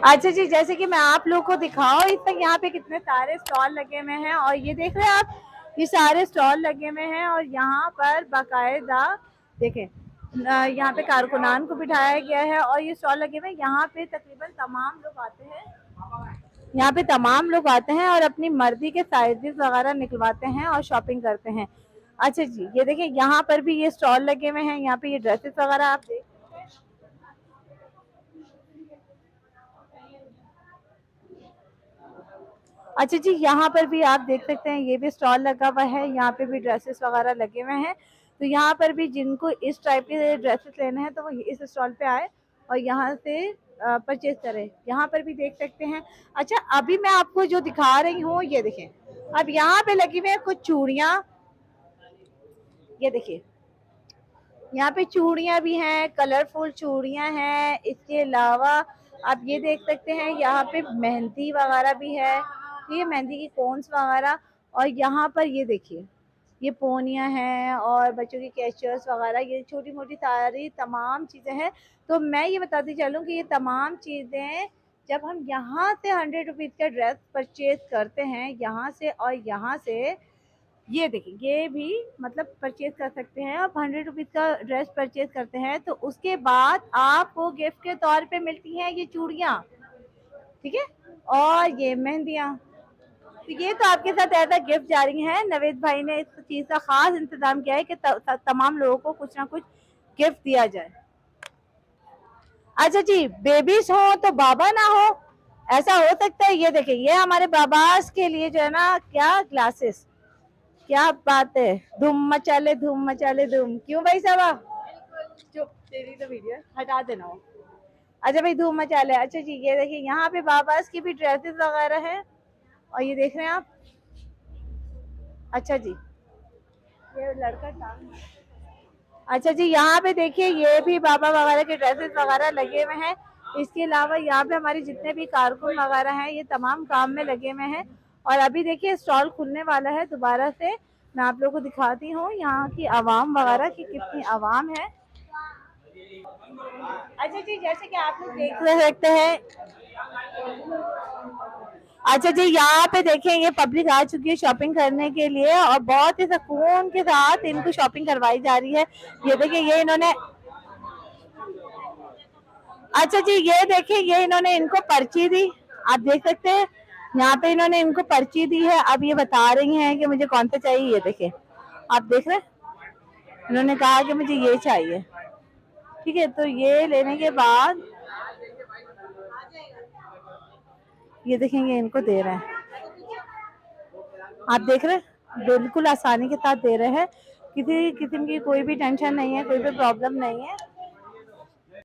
अच्छा जी, जैसे कि मैं आप लोग को दिखाऊं इस तक यहाँ पे कितने सारे स्टॉल लगे हुए हैं और ये देख रहे हैं आप, ये सारे स्टॉल लगे हुए हैं और यहाँ पर बाकायदा देखें यहाँ पे कारकुनान को बिठाया गया है और ये स्टॉल लगे हुए हैं। यहाँ पे तकरीबन तमाम लोग आते हैं, यहाँ पे तमाम लोग आते हैं और अपनी मर्जी के साइजेस वगैरह निकलवाते हैं और शॉपिंग करते हैं। अच्छा जी, ये देखिए यहाँ पर भी ये स्टॉल लगे हुए हैं, यहाँ पे ये ड्रेसेस वगैरह आप देख। अच्छा जी, यहाँ पर भी आप देख सकते हैं, ये भी स्टॉल लगा हुआ है, यहाँ पे भी ड्रेसेस वगैरह लगे हुए हैं। तो यहाँ पर भी जिनको इस टाइप के ड्रेसेस लेने हैं तो वो इस स्टॉल पे आए और यहाँ से परचेज करें। यहाँ पर भी देख सकते हैं। अच्छा, अभी मैं आपको जो दिखा रही हूँ ये देखें, अब यहाँ पे लगी हुई है कुछ चूड़ियाँ, ये देखिए यहाँ पे चूड़ियाँ भी हैं, कलरफुल चूड़ियाँ हैं। इसके अलावा आप ये देख सकते हैं यहाँ पे मेहंदी वगैरह भी है, ये मेहंदी की कोन्स वगैरह। और यहाँ पर ये देखिए ये पोनियाँ हैं और बच्चों की कैचर्स वगैरह, ये छोटी मोटी सारी तमाम चीज़ें हैं। तो मैं ये बताती चलूँ कि ये तमाम चीज़ें जब हम यहाँ से 100 रुपीज़ का ड्रेस परचेज करते हैं यहाँ से, और यहाँ से ये देखिए ये भी मतलब परचेज कर सकते हैं। आप 100 रुपीज़ का ड्रेस परचेज करते हैं तो उसके बाद आपको गिफ्ट के तौर पे मिलती हैं ये चूड़ियाँ, ठीक है, और ये मेहंदियाँ। तो ये तो आपके साथ ऐसा गिफ्ट जारी है। नवेद भाई ने इस चीज़ का खास इंतजाम किया है कि तमाम लोगों को कुछ ना कुछ गिफ्ट दिया जाए। अच्छा जी, बेबीज हो तो बाबा ना हो, ऐसा हो सकता है। ये देखिए ये हमारे बाबास के लिए जो है ना क्या ग्लासेस, क्या बात है, धूम मचा ले धूम मचा ले धूम। क्यों भाई साहब, चुप, तेरी तो वीडियो हटा देना हो। अच्छा भाई धूम मचा ले। अच्छा जी, ये देखिए यहाँ पे बाबास की भी ड्रेसेस वगैरह हैं और ये देख रहे हैं आप। अच्छा जी, ये लड़का था। अच्छा जी, यहाँ पे देखिए ये भी बाबा वगैरह के ड्रेसेस वगैरह लगे हुए हैं। इसके अलावा यहाँ पे हमारे जितने भी कारकुन वगैरह हैं ये तमाम काम में लगे हुए हैं। और अभी देखिए स्टॉल खुलने वाला है दोबारा से। मैं आप लोगों को दिखाती हूँ यहाँ की आवाम वगैरह की कितनी आवाम है। अच्छा जी, जैसे कि आप लोग देख सकते हैं, अच्छा जी यहाँ पे देखें ये पब्लिक आ चुकी है शॉपिंग करने के लिए और बहुत ही सुकून के साथ इनको शॉपिंग करवाई जा रही है। ये देखिए ये इन्होंने, अच्छा जी ये देखिए ये इन्होंने इनको पर्ची दी, आप देख सकते हैं यहाँ पे इन्होंने इनको पर्ची दी है। अब ये बता रही हैं कि मुझे कौन सा चाहिए, ये देखिए आप देख रहे हैं इन्होंने कहा कि मुझे ये चाहिए, ठीक है। तो ये लेने के बाद ये देखेंगे इनको दे रहे हैं, आप देख रहे हैं बिल्कुल आसानी के साथ दे रहे हैं, किसी किस्म की कोई भी टेंशन नहीं है, कोई भी प्रॉब्लम नहीं है।